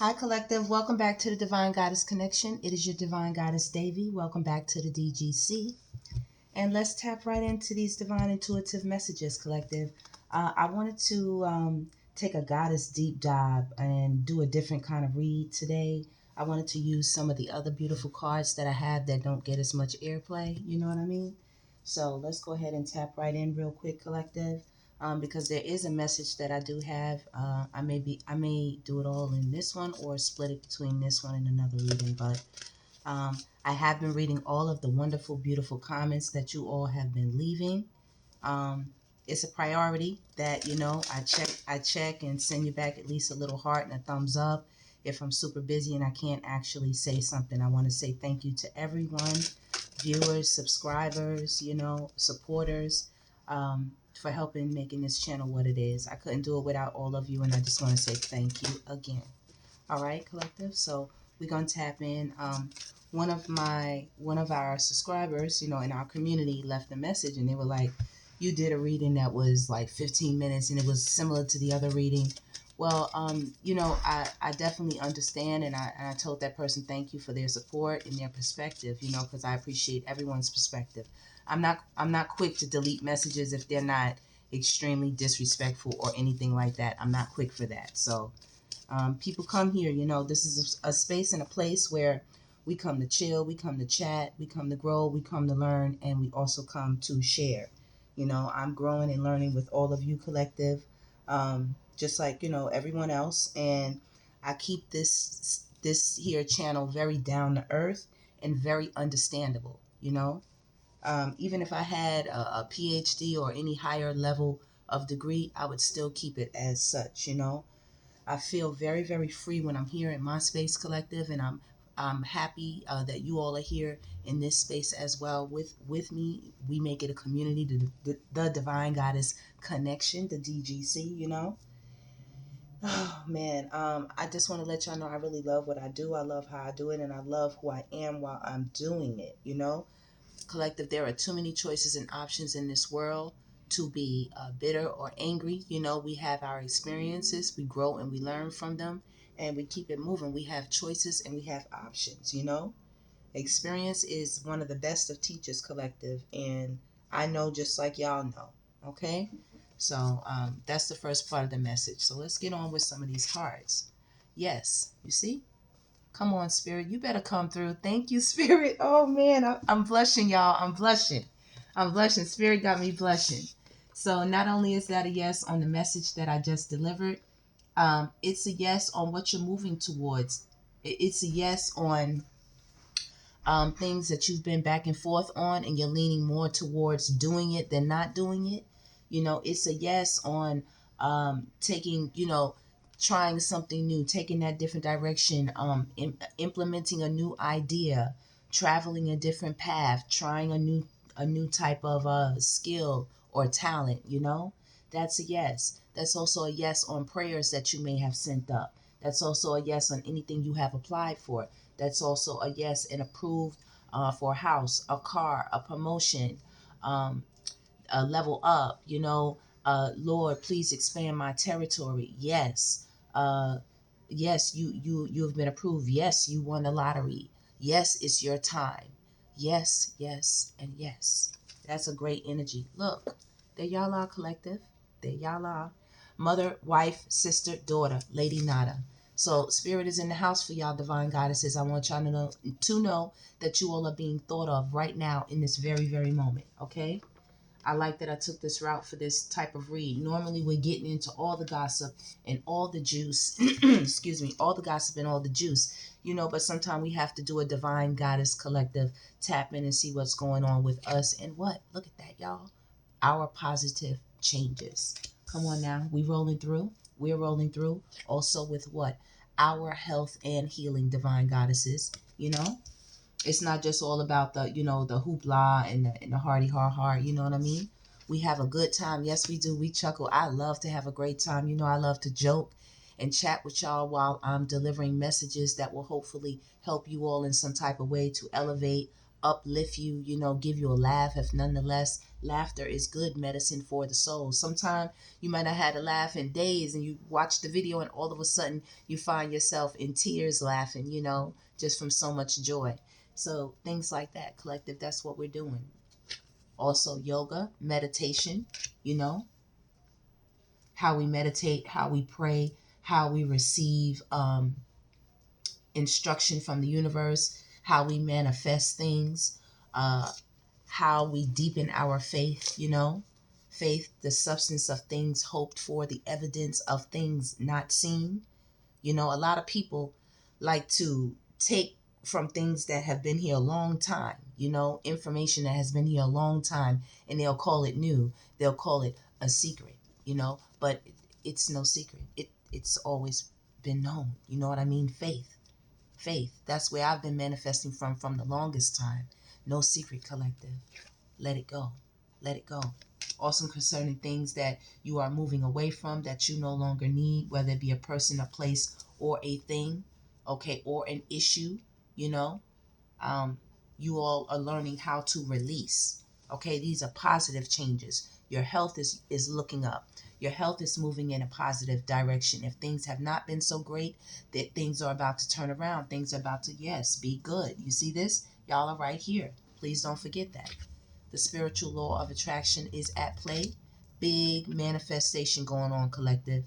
Hi, Collective. Welcome back to the Divine Goddess Connection. It is your Divine Goddess, DEVI. Welcome back to the DGC. And let's tap right into these divine intuitive messages, Collective. I wanted to take a goddess deep dive and do a different kind of read today. I wanted to use some of the other beautiful cards that I have that don't get as much airplay. You know what I mean? So let's go ahead and tap right in real quick, Collective. Because there is a message that I do have. I may do it all in this one or split it between this one and another reading. But I have been reading all of the wonderful, beautiful comments that you all have been leaving. It's a priority that I check and send you back at least a little heart and a thumbs up. If I'm super busy and I can't actually say something, I want to say thank you to everyone, viewers, subscribers, supporters. For helping making this channel what it is. I couldn't do it without all of you, and I just want to say thank you again. All right, Collective. So we're gonna tap in. One of our subscribers, in our community, left a message, and they were like, "You did a reading that was like 15 minutes, and it was similar to the other reading." Well, I definitely understand, and I told that person thank you for their support and their perspective, because I appreciate everyone's perspective. I'm not quick to delete messages if they're not extremely disrespectful or anything like that. I'm not quick for that. So people come here, this is a space and a place where we come to chill, we come to chat, we come to grow, we come to learn, and we also come to share. I'm growing and learning with all of you, Collective, just like everyone else, and I keep this here channel very down to earth and very understandable. Even if I had a PhD or any higher level of degree, I would still keep it as such. I feel very, very free when I'm here in my space, Collective, and I'm happy that you all are here in this space as well with me. We make it a community, the Divine Goddess Connection, the DGC. Oh man, I just want to let y'all know I really love what I do. I love how I do it, and I love who I am while I'm doing it. Collective, there are too many choices and options in this world to be bitter or angry. We have our experiences, we grow and we learn from them, and we keep it moving. We have choices and we have options. Experience is one of the best of teachers, Collective, and I know just like y'all know. Okay, so that's the first part of the message. So let's get on with some of these cards. Yes, you see. Come on, Spirit. You better come through. Thank you, Spirit. Oh, man. I'm blushing, y'all. I'm blushing. I'm blushing. Spirit got me blushing. So not only is that a yes on the message that I just delivered, it's a yes on what you're moving towards. It's a yes on things that you've been back and forth on, and you're leaning more towards doing it than not doing it. It's a yes on taking, trying something new, taking that different direction, implementing a new idea, traveling a different path, trying a new type of skill or talent. That's a yes. That's also a yes on prayers that you may have sent up. That's also a yes on anything you have applied for. That's also a yes and approved for a house, a car, a promotion, um, a level up. Lord, please expand my territory. Yes. Yes, you have been approved. Yes, you won the lottery. Yes, it's your time. Yes, yes, and yes. That's a great energy. Look, there y'all are, Collective. There y'all are. Mother, wife, sister, daughter, Lady Nada. So Spirit is in the house for y'all, Divine Goddesses. I want y'all to know that you all are being thought of right now in this very, very moment. Okay? I like that I took this route for this type of read. Normally, we're getting into all the gossip and all the juice. Excuse me, all the gossip and all the juice. But sometimes we have to do a Divine Goddess Collective tap in and see what's going on with us and what. Look at that, y'all. Our positive changes. Come on now. We're rolling through. We're rolling through. Also with what? Our health and healing, Divine Goddesses. It's not just all about the hoopla and the hardy har. You know what I mean? We have a good time. Yes, we do. We chuckle. I love to have a great time. I love to joke and chat with y'all while I'm delivering messages that will hopefully help you all in some type of way to elevate, uplift you, you know, give you a laugh. If nonetheless, laughter is good medicine for the soul. Sometimes you might not have had a laugh in days, and you watch the video and all of a sudden you find yourself in tears laughing, you know, just from so much joy. So things like that, collective, that's what we're doing. Also yoga, meditation, you know, how we meditate, how we pray, how we receive instruction from the universe, how we manifest things, uh, how we deepen our faith, you know. Faith, the substance of things hoped for, the evidence of things not seen. You know, a lot of people like to take from things that have been here a long time, you know, information that has been here a long time, and they'll call it new. They'll call it a secret, you know, but it's no secret. It's always been known. You know what I mean? Faith. That's where I've been manifesting from the longest time. No secret, collective. Let it go. Let it go. Also concerning things that you are moving away from, that you no longer need, whether it be a person, a place, or a thing, okay, or an issue, you know. You all are learning how to release. Okay, these are positive changes. Your health is looking up. Your health is moving in a positive direction. If things have not been so great, that things are about to turn around. Things are about to, yes, be good. You see this? Y'all are right here. Please don't forget that. The spiritual law of attraction is at play. Big manifestation going on, collective.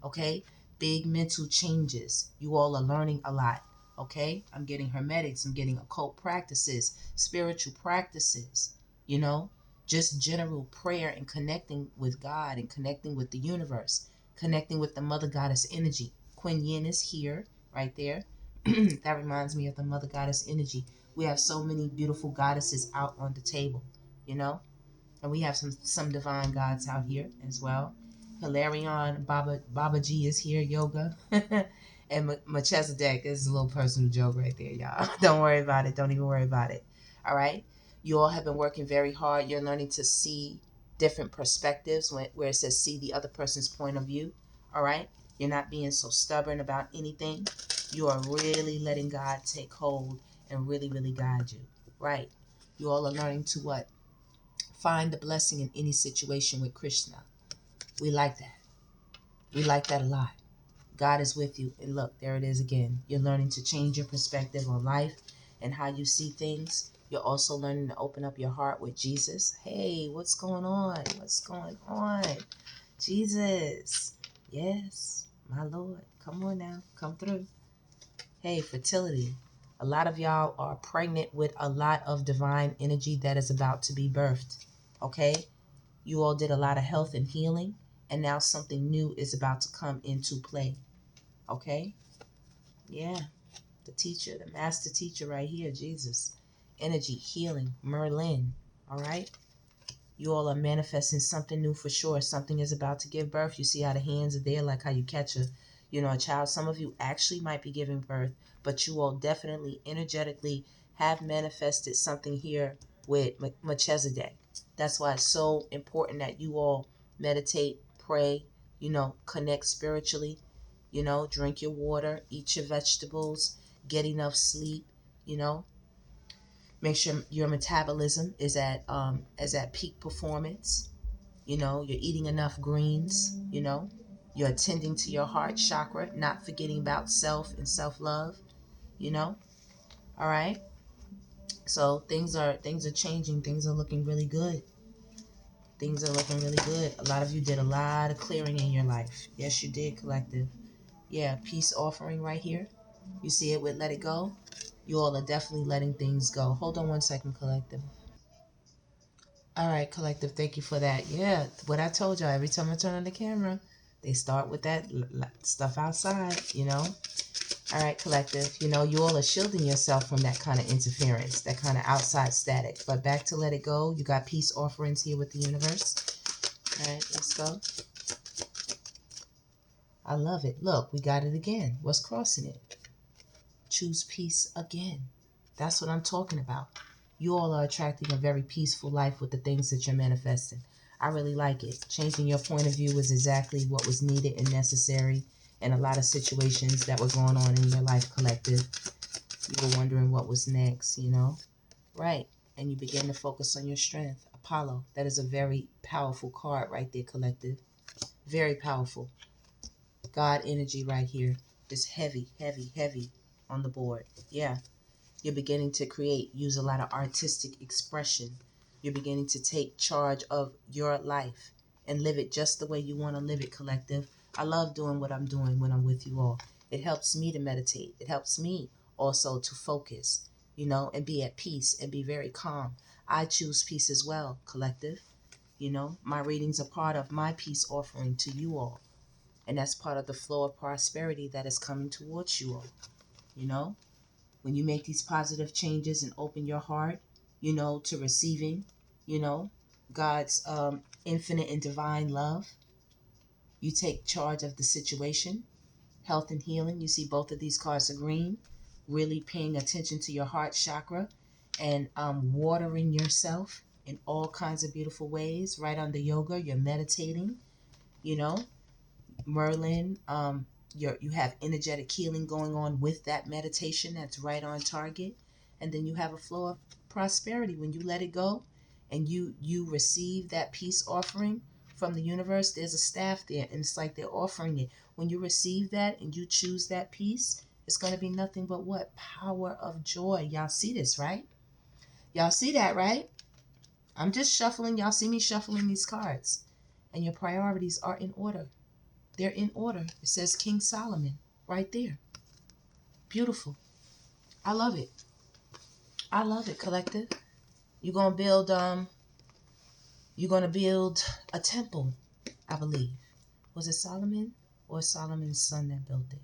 Okay? Big mental changes. You all are learning a lot. Okay? I'm getting hermetics. I'm getting occult practices, spiritual practices, you know? Just general prayer and connecting with God and connecting with the universe, connecting with the Mother Goddess energy. Queen Yin is here, right there. That reminds me of the Mother Goddess energy. We have so many beautiful goddesses out on the table, you know? And we have some divine gods out here as well. Hilarion, Baba G is here, yoga. And Melchizedek is a little personal joke right there, y'all. Don't worry about it. Don't even worry about it. All right? You all have been working very hard. You're learning to see different perspectives where it says see the other person's point of view. All right? You're not being so stubborn about anything. You are really letting God take hold and really, really guide you. Right? You all are learning to what? Find the blessing in any situation with Krishna. We like that. We like that a lot. God is with you. And look, there it is again. You're learning to change your perspective on life and how you see things. You're also learning to open up your heart with Jesus. Hey, what's going on? What's going on? Jesus. Yes, my Lord. Come on now. Come through. Hey, fertility. A lot of y'all are pregnant with a lot of divine energy that is about to be birthed. Okay? You all did a lot of health and healing, and now something new is about to come into play. Okay? Yeah. The teacher, the master teacher right here, Jesus. Energy, healing, Merlin. All right? You all are manifesting something new for sure. Something is about to give birth. You see how the hands are there, like how you catch a child. Some of you actually might be giving birth, but you all definitely energetically have manifested something here with Melchizedek. That's why it's so important that you all meditate, pray, connect spiritually, drink your water, eat your vegetables, get enough sleep, you know, make sure your metabolism is at peak performance. You're eating enough greens. You're attending to your heart chakra, not forgetting about self and self-love. All right. So things are changing. Things are looking really good. Things are looking really good. A lot of you did a lot of clearing in your life. Yes, you did, collective. Yeah, peace offering right here. You see it with let it go. You all are definitely letting things go. Hold on one second, collective. All right, collective. Thank you for that. Yeah, what I told y'all, every time I turn on the camera, they start with that stuff outside, All right, collective. You all are shielding yourself from that kind of interference, that kind of outside static. But back to let it go. You got peace offerings here with the universe. All right, let's go. I love it. Look, we got it again. What's crossing it? Choose peace again. That's what I'm talking about. You all are attracting a very peaceful life with the things that you're manifesting. I really like it. Changing your point of view is exactly what was needed and necessary in a lot of situations that were going on in your life, collective. You were wondering what was next, Right. And you begin to focus on your strength. Apollo. That is a very powerful card right there, collective. Very powerful. God energy right here is heavy, heavy, heavy on the board. Yeah. You're beginning to create, use a lot of artistic expression. You're beginning to take charge of your life and live it just the way you want to live it, collective. I love doing what I'm doing when I'm with you all. It helps me to meditate. It helps me also to focus, and be at peace and be very calm. I choose peace as well, collective. My readings are part of my peace offering to you all. And that's part of the flow of prosperity that is coming towards you all. You know, when you make these positive changes and open your heart, to receiving, you know, God's infinite and divine love, you take charge of the situation, health and healing. You see both of these cards are green, really paying attention to your heart chakra and watering yourself in all kinds of beautiful ways. Right under yoga, you're meditating, you know, Merlin, you have energetic healing going on with that meditation that's right on target. And then you have a flow of prosperity when you let it go and you receive that peace offering from the universe. There's a staff there and it's like they're offering it. When you receive that and you choose that peace, it's going to be nothing but what? Power of joy. Y'all see this, right? Y'all see that, right? I'm just shuffling. Y'all see me shuffling these cards. And your priorities are in order. They're in order. It says King Solomon right there. Beautiful. I love it. I love it, collective. You're gonna build a temple, I believe. Was it Solomon or Solomon's son that built it?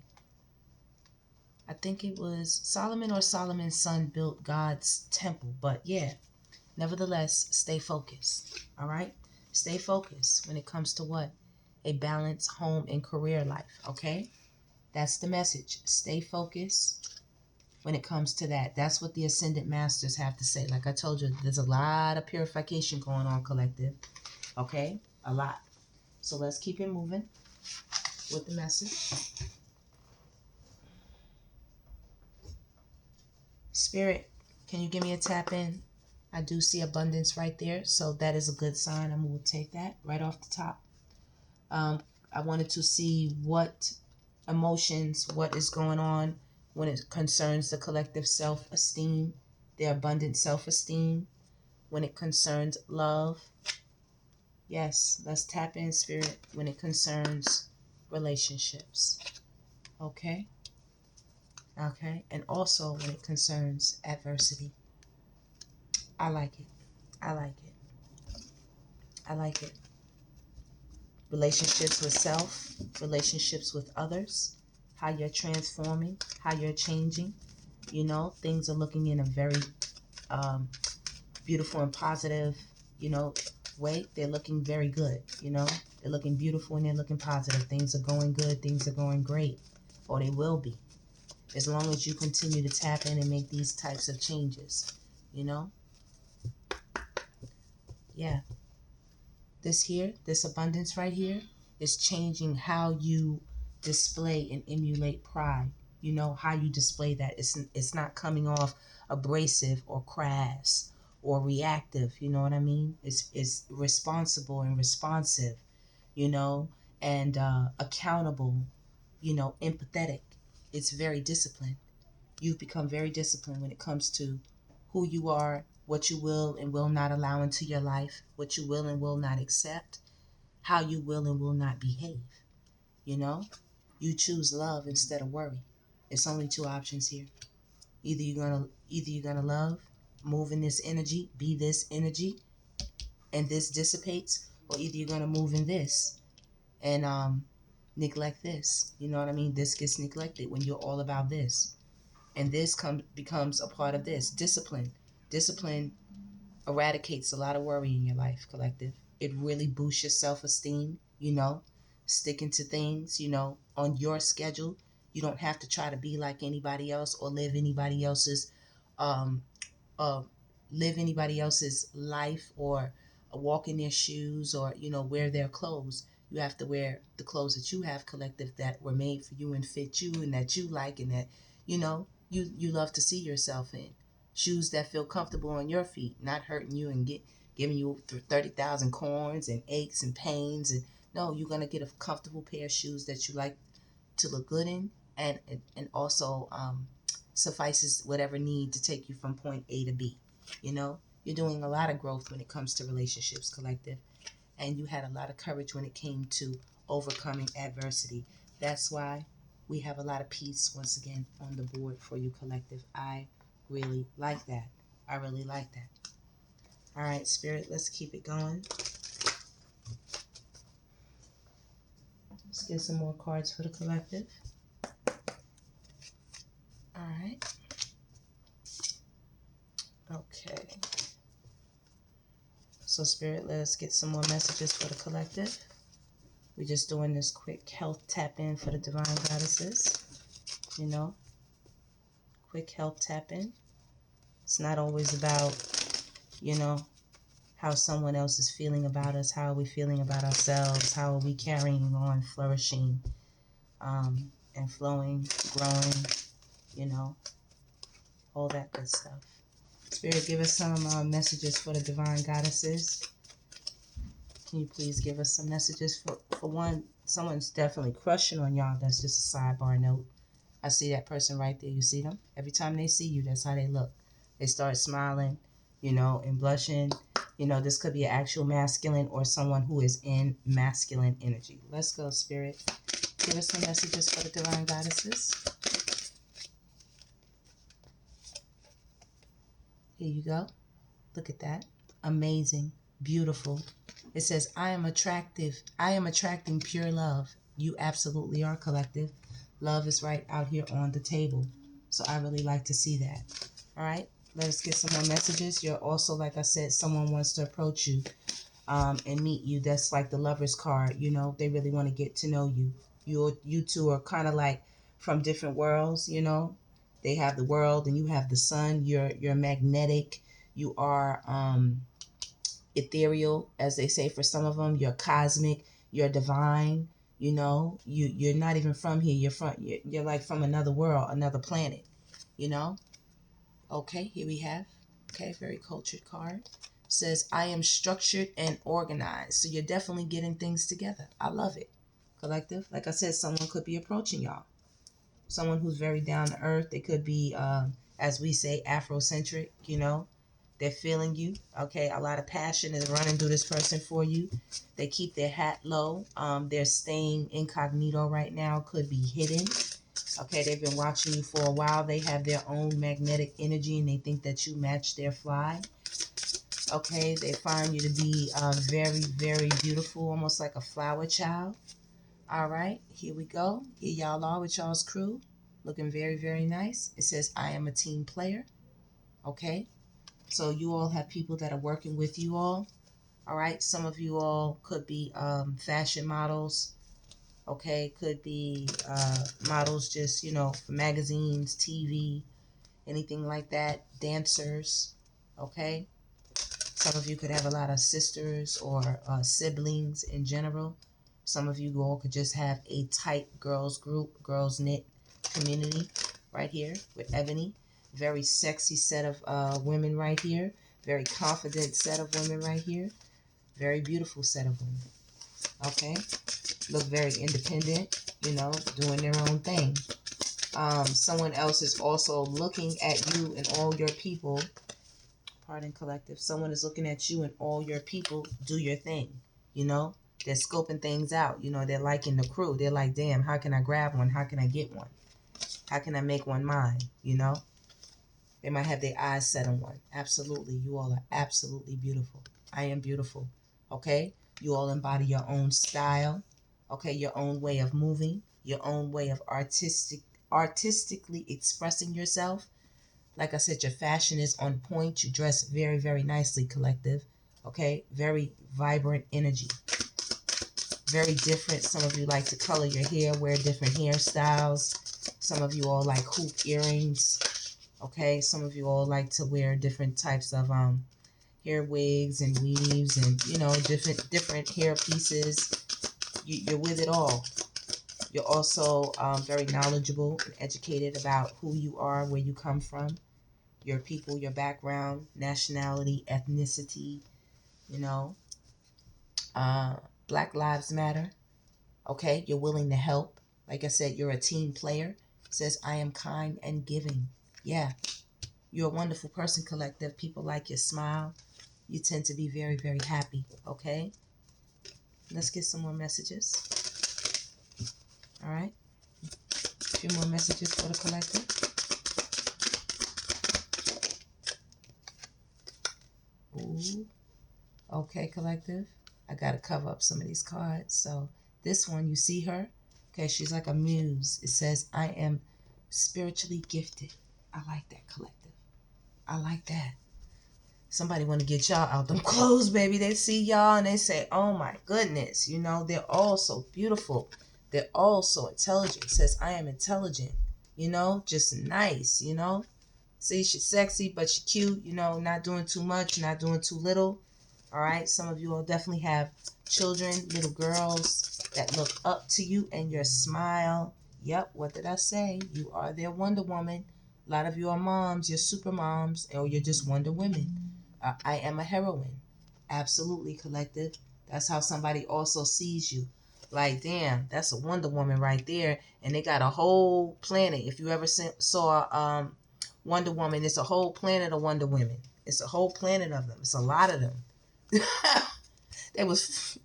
I think it was Solomon or Solomon's son built God's temple. But yeah, nevertheless, stay focused. All right? Stay focused when it comes to what? A balanced home and career life, okay? That's the message. Stay focused when it comes to that. That's what the Ascended Masters have to say. Like I told you, there's a lot of purification going on, collective. Okay? A lot. So let's keep it moving with the message. Spirit, can you give me a tap in? I do see abundance right there. So that is a good sign. I'm going to take that right off the top. I wanted to see what emotions, what is going on when it concerns the collective self-esteem, their abundant self-esteem, when it concerns love. Yes, let's tap in, Spirit, when it concerns relationships. Okay? Okay? And also when it concerns adversity. I like it. I like it. I like it. Relationships with self, relationships with others, how you're transforming, how you're changing. Things are looking in a very beautiful and positive, way. They're looking very good, They're looking beautiful and they're looking positive. Things are going good. Things are going great. Or they will be. As long as you continue to tap in and make these types of changes, Yeah. This abundance right here is changing how you display and emulate pride. How you display that. It's not coming off abrasive or crass or reactive. You know what I mean? It's responsible and responsive, and accountable, empathetic. It's very disciplined. You've become very disciplined when it comes to who you are, what you will and will not allow into your life, what you will and will not accept, how you will and will not behave. You know, you choose love instead of worry. It's only two options here. Either you're gonna love, move in this energy, be this energy, and this dissipates, or either you're gonna move in this and neglect this. You know what I mean? This gets neglected when you're all about this. And this becomes a part of this. Discipline eradicates a lot of worry in your life, collective. It really boosts your self-esteem, sticking to things, on your schedule. You don't have to try to be like anybody else or um, uh, live anybody else's life or walk in their shoes or, wear their clothes. You have to wear the clothes that you have, collective, that were made for you and fit you and that you like and that, you love to see yourself in. Shoes that feel comfortable on your feet, not hurting you and giving you 30,000 corns and aches and pains. And no, you're gonna get a comfortable pair of shoes that you like to look good in, and also suffices whatever need to take you from point A to B. You know, you're doing a lot of growth when it comes to relationships, collective, and you had a lot of courage when it came to overcoming adversity. That's why we have a lot of peace once again on the board for you, collective. I really like that. I really like that. All right, Spirit, let's keep it going. Let's get some more cards for the collective. All right. Okay. So, Spirit, let's get some more messages for the collective. We're just doing this quick health tap in for the divine goddesses. You know, quick health tap in. It's not always about, you know, how someone else is feeling about us. How are we feeling about ourselves? How are we carrying on, flourishing, and flowing, growing, you know, all that good stuff. Spirit, give us some messages for the divine goddesses. Can you please give us some messages for one? Someone's definitely crushing on y'all. That's just a sidebar note. I see that person right there. You see them? Every time they see you, that's how they look. They start smiling, you know, and blushing. You know, this could be an actual masculine or someone who is in masculine energy. Let's go, Spirit. Give us some messages for the divine goddesses. Here you go. Look at that. Amazing. Beautiful. It says, I am attractive. I am attracting pure love. You absolutely are, collective. Love is right out here on the table. So I really like to see that. All right. Let us get some more messages. You're also, like I said, someone wants to approach you and meet you. That's like the lover's card. You know, they really want to get to know you. You two are kind of like from different worlds, you know. They have the world and you have the sun. You're magnetic. You are ethereal, as they say for some of them. You're cosmic. You're divine. You know, you're not even from here. You're like from another world, another planet. You know. Okay, here we have. Okay, very cultured card. Says, I am structured and organized. So you're definitely getting things together. I love it. Collective. Like I said, someone could be approaching y'all. Someone who's very down to earth. They could be, as we say, Afrocentric, you know. They're feeling you. Okay, a lot of passion is running through this person for you. They keep their hat low. They're staying incognito right now. Could be hidden. Okay, they've been watching you for a while. They have their own magnetic energy and they think that you match their fly. Okay, they find you to be very, very beautiful, almost like a flower child. All right, here we go. Here y'all are with y'all's crew. Looking very, very nice. It says, I am a team player. Okay, so you all have people that are working with you all. All right, some of you all could be fashion models. Okay, could be models just, you know, for magazines, TV, anything like that. Dancers. Okay, some of you could have a lot of sisters or siblings in general. Some of you all could just have a tight girls group, girls knit community right here with Ebony. Very sexy set of women right here. Very confident set of women right here. Very beautiful set of women. Okay. Look very independent, you know, doing their own thing. Someone else is also looking at you and all your people. Pardon, collective. Someone is looking at you and all your people do your thing. You know, they're scoping things out. You know, they're liking the crew. They're like, damn, how can I grab one? How can I get one? How can I make one mine? You know, they might have their eyes set on one. Absolutely. You all are absolutely beautiful. I am beautiful. Okay. You all embody your own style. Okay. Your own way of moving, your own way of artistically expressing yourself. Like I said, your fashion is on point. You dress very, very nicely, collective. Okay? Very vibrant energy. Very different. Some of you like to color your hair, wear different hairstyles. Some of you all like hoop earrings. Okay? Some of you all like to wear different types of hair wigs and weaves and, you know, different hair pieces. You're with it all. You're also very knowledgeable and educated about who you are, where you come from. your people, your background, nationality, ethnicity, you know, uh, Black Lives Matter. Okay, you're willing to help. Like I said, you're a team player. It says, I am kind and giving. Yeah, you're a wonderful person, collective. People like your smile. You tend to be very, very happy. Okay, let's get some more messages. All right, a few more messages for the collective. Ooh. Okay, collective. I got to cover up some of these cards. So this one, you see her? Okay, she's like a muse. It says, I am spiritually gifted. I like that, collective. I like that. Somebody want to get y'all out them clothes, baby. They see y'all and they say, oh my goodness. You know, they're all so beautiful. They're all so intelligent. It says, I am intelligent. You know, just nice, you know. See, she's sexy, but she's cute. You know, not doing too much, not doing too little. All right, some of you will definitely have children, little girls that look up to you and your smile. Yep, what did I say? You are their Wonder Woman. A lot of you are moms, you're super moms, or you're just Wonder Women. I am a heroine. Absolutely, collective. That's how somebody also sees you. Like, damn, that's a Wonder Woman right there. And they got a whole planet. If you ever saw Wonder Woman, it's a whole planet of Wonder Women. It's a whole planet of them. It's a lot of them. They was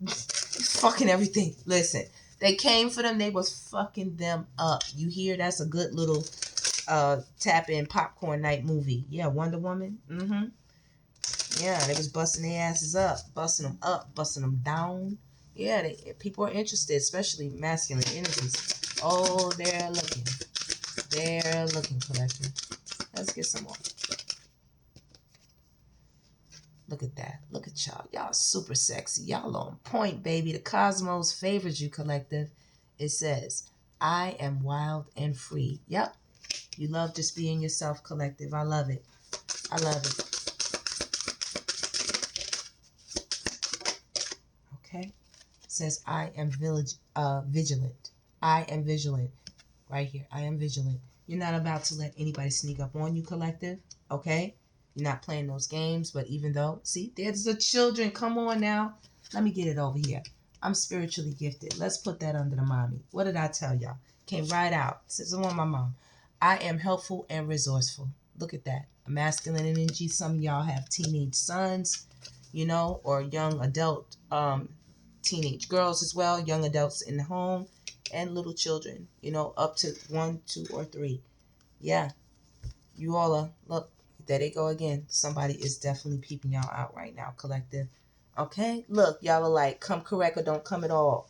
fucking everything. Listen, they came for them. They was fucking them up. You hear? That's a good little tap in popcorn night movie. Yeah, Wonder Woman. Mm-hmm. Yeah, they was busting their asses up, busting them down. Yeah, people are interested, especially masculine energies. Oh, they're looking. They're looking, collective. Let's get some more. Look at that. Look at y'all. Y'all super sexy. Y'all on point, baby. The cosmos favors you, collective. It says, I am wild and free. Yep. You love just being yourself, collective. I love it. I love it. Okay. It says, I am vigilant. I am vigilant. Right here. I am vigilant. You're not about to let anybody sneak up on you, collective. Okay? You're not playing those games, but even though, see, there's the children. Come on now. Let me get it over here. I'm spiritually gifted. Let's put that under the mommy. What did I tell y'all? Came right out. Says I want my mom. I am helpful and resourceful. Look at that. A masculine energy. Some of y'all have teenage sons, you know, or young adult teenage girls as well, young adults in the home, and little children, you know, up to 1, 2, or 3. Yeah, you all are, look, there they go again. Somebody is definitely peeping y'all out right now, collective. Okay, look, y'all are like, come correct or don't come at all.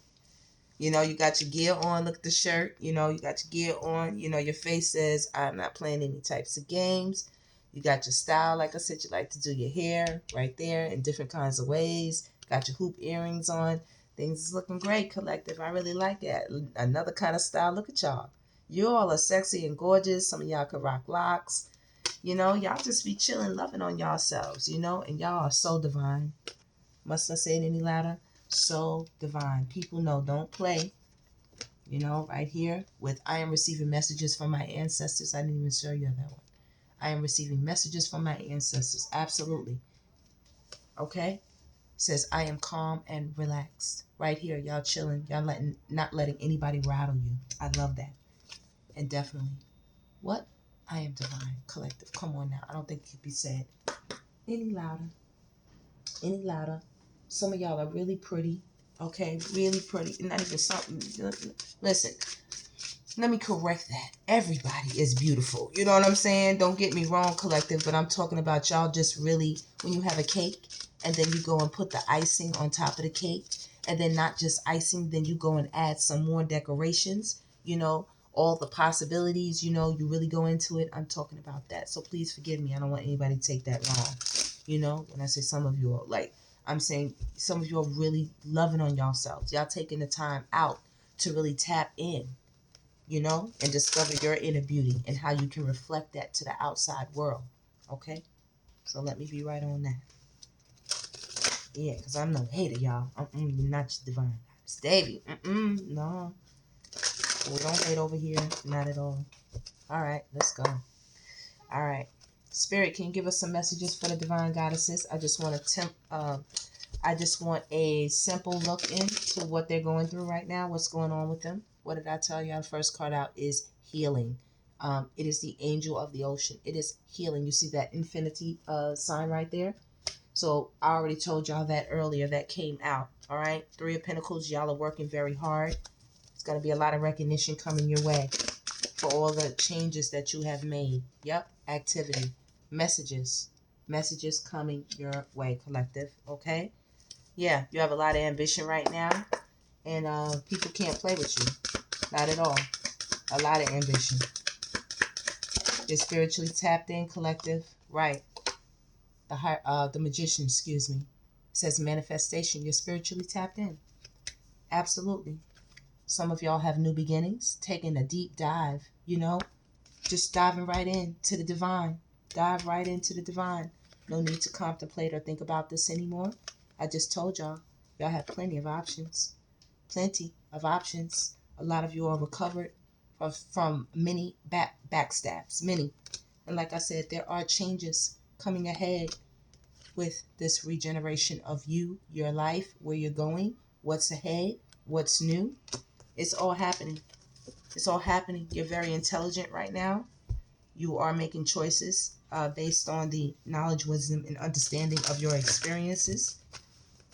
You know, you got your gear on, look at the shirt, you know, you got your gear on, you know, your face says, I'm not playing any types of games. You got your style, like I said, you like to do your hair right there in different kinds of ways. Got your hoop earrings on. Things is looking great, collective. I really like that. Another kind of style. Look at y'all. You all are sexy and gorgeous. Some of y'all could rock locks. You know, y'all just be chilling, loving on yourselves, you know, and y'all are so divine. Must I say it any louder? So divine. People know, don't play. You know, right here with I am receiving messages from my ancestors. I didn't even show you that one. I am receiving messages from my ancestors. Absolutely. Okay? It says I am calm and relaxed. Right here, y'all chilling. Y'all not letting anybody rattle you. I love that. And definitely. What? I am divine. Collective. Come on now. I don't think it could be said any louder. Any louder. Some of y'all are really pretty. Okay? Really pretty. Not even something. Listen. Let me correct that. Everybody is beautiful. You know what I'm saying? Don't get me wrong, collective, but I'm talking about y'all just really, when you have a cake and then you go and put the icing on top of the cake, and then not just icing, then you go and add some more decorations, you know, all the possibilities, you know, you really go into it. I'm talking about that. So please forgive me. I don't want anybody to take that wrong. You know, when I say some of you are like, I'm saying some of you are really loving on yourselves. Y'all taking the time out to really tap in, you know, and discover your inner beauty and how you can reflect that to the outside world. Okay? So let me be right on that. Yeah, because I'm no hater, y'all. You're not just divine. It's Davy. No. We don't hate over here. Not at all. All right, let's go. All right. Spirit, can you give us some messages for the divine goddesses? I just want a simple look into what they're going through right now. What's going on with them? What did I tell you? Our first card out is healing. It is the angel of the ocean. It is healing. You see that infinity sign right there? So I already told y'all that earlier. That came out. All right. Three of Pentacles. Y'all are working very hard. It's going to be a lot of recognition coming your way for all the changes that you have made. Yep. Activity. Messages. Messages coming your way, collective. Okay. Yeah. You have a lot of ambition right now. And people can't play with you. Not at all. A lot of ambition. You're spiritually tapped in, collective. Right. The magician, excuse me, says manifestation. You're spiritually tapped in. Absolutely. Some of y'all have new beginnings, taking a deep dive, just diving right into the divine. Dive right into the divine. No need to contemplate or think about this anymore. I just told y'all have plenty of options. Plenty of options. A lot of you are recovered from many backstabs. Many. And like I said, there are changes coming ahead with this regeneration of you, your life, where you're going, what's ahead, what's new. It's all happening. It's all happening. You're very intelligent right now. You are making choices based on the knowledge, wisdom, and understanding of your experiences.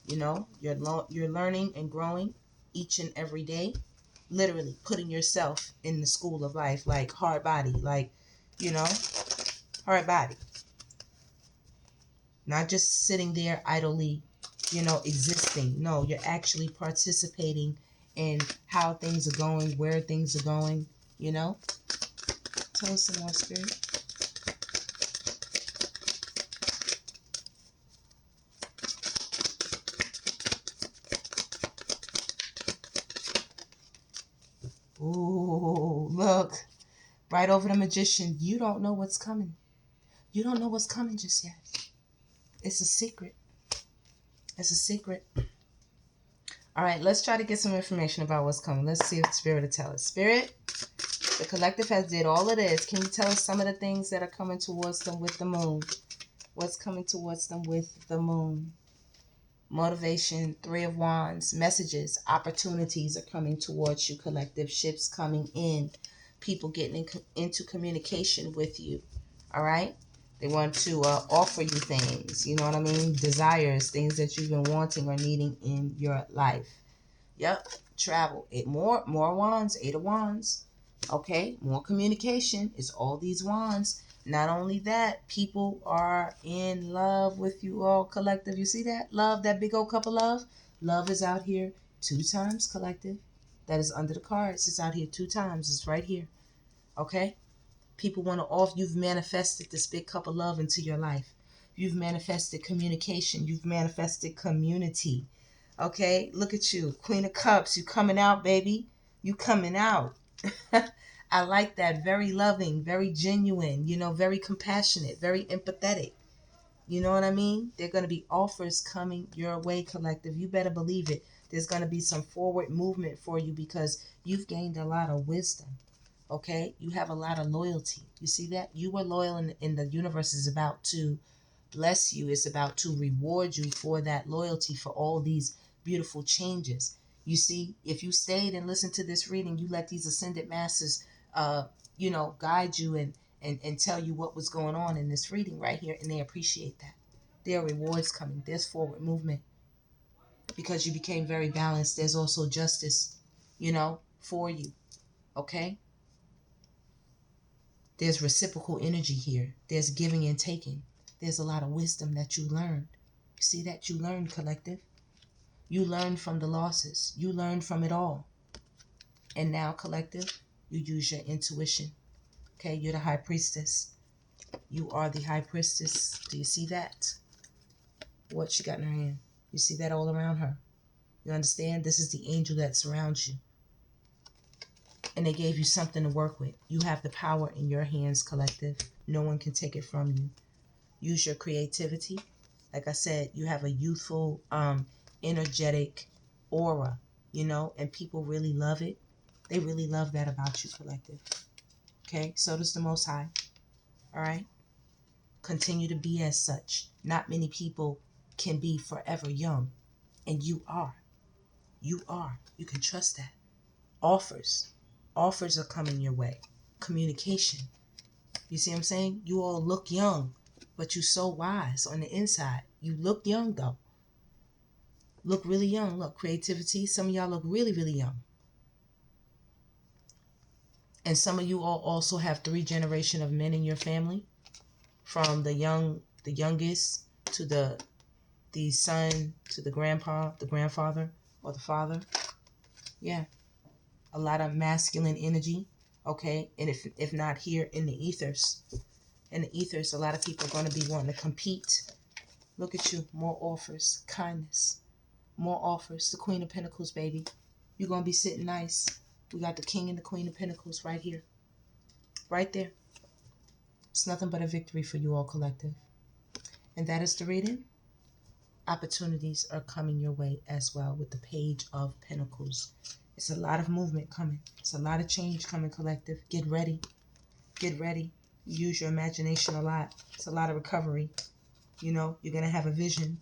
You're learning and growing each and every day. Literally putting yourself in the school of life, like hard body, hard body. Not just sitting there idly, existing. No, you're actually participating in how things are going, where things are going, Tell us some more, Spirit. Ooh, look. Right over the magician. You don't know what's coming. You don't know what's coming just yet. It's a secret. It's a secret. All right, let's try to get some information about what's coming. Let's see if Spirit will tell us. Spirit, the collective has did all of this. Can you tell us some of the things that are coming towards them with the moon? What's coming towards them with the moon? Motivation, Three of Wands, messages, opportunities are coming towards you, collective. Ships coming in. People getting into communication with you. All right? They want to offer you things, you know what I mean? Desires, things that you've been wanting or needing in your life. Yep, travel. More wands, Eight of Wands. Okay, more communication. It's all these wands. Not only that, people are in love with you all, collective. You see that? Love, that big old cup of love. Love is out here 2 times, collective. That is under the cards. It's out here 2 times. It's right here. Okay? People want to off. You've manifested this big cup of love into your life. You've manifested communication. You've manifested community. Okay? Look at you. Queen of Cups. You coming out, baby. You coming out. I like that. Very loving, very genuine, very compassionate, very empathetic. You know what I mean? There are going to be offers coming your way, collective. You better believe it. There's going to be some forward movement for you because you've gained a lot of wisdom. Okay? You have a lot of loyalty. You see that? You were loyal and the universe is about to bless you. It's about to reward you for that loyalty, for all these beautiful changes. You see, if you stayed and listened to this reading, you let these ascended masters, guide you and tell you what was going on in this reading right here, and they appreciate that. There are rewards coming. There's forward movement because you became very balanced. There's also justice, for you. Okay? There's reciprocal energy here. There's giving and taking. There's a lot of wisdom that you learned. You see that? You learned, collective. You learned from the losses. You learned from it all. And now, collective, you use your intuition. Okay, you're the high priestess. You are the high priestess. Do you see that? What she got in her hand? You see that all around her? You understand? This is the angel that surrounds you. And they gave you something to work with. You have the power in your hands, collective. No one can take it from you. Use your creativity. Like I said, you have a youthful, energetic aura, and people really love it. They really love that about you, collective. Okay, so does the Most High. All right. Continue to be as such. Not many people can be forever young, and you are. You are. You can trust that. Offers are coming your way. Communication. You see what I'm saying? You all look young, but you're so wise on the inside. You look young though. Look really young. Look, creativity. Some of y'all look really, really young. And some of you all also have 3 generations of men in your family, from the youngest to the son to the grandpa, the grandfather, or the father. Yeah, a lot of masculine energy. Okay, and if not here in the ethers, a lot of people are going to be wanting to compete. Look at you, more offers, kindness, more offers. The Queen of Pentacles, baby. You're going to be sitting nice. We got the King and the Queen of Pentacles right here. Right there. It's nothing but a victory for you all, collective. And that is the reading. Opportunities are coming your way as well with the Page of Pentacles. It's a lot of movement coming. It's a lot of change coming, collective. Get ready. Get ready. Use your imagination a lot. It's a lot of recovery. You know, you're going to have a vision.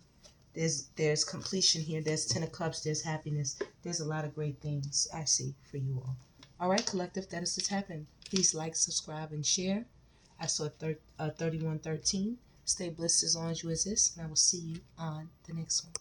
There's completion here. There's 10 of Cups. There's happiness. There's a lot of great things I see for you all. All right, collective, that is the tap-in. Please like, subscribe, and share. I saw 3113. Stay blessed as long as you exist, and I will see you on the next one.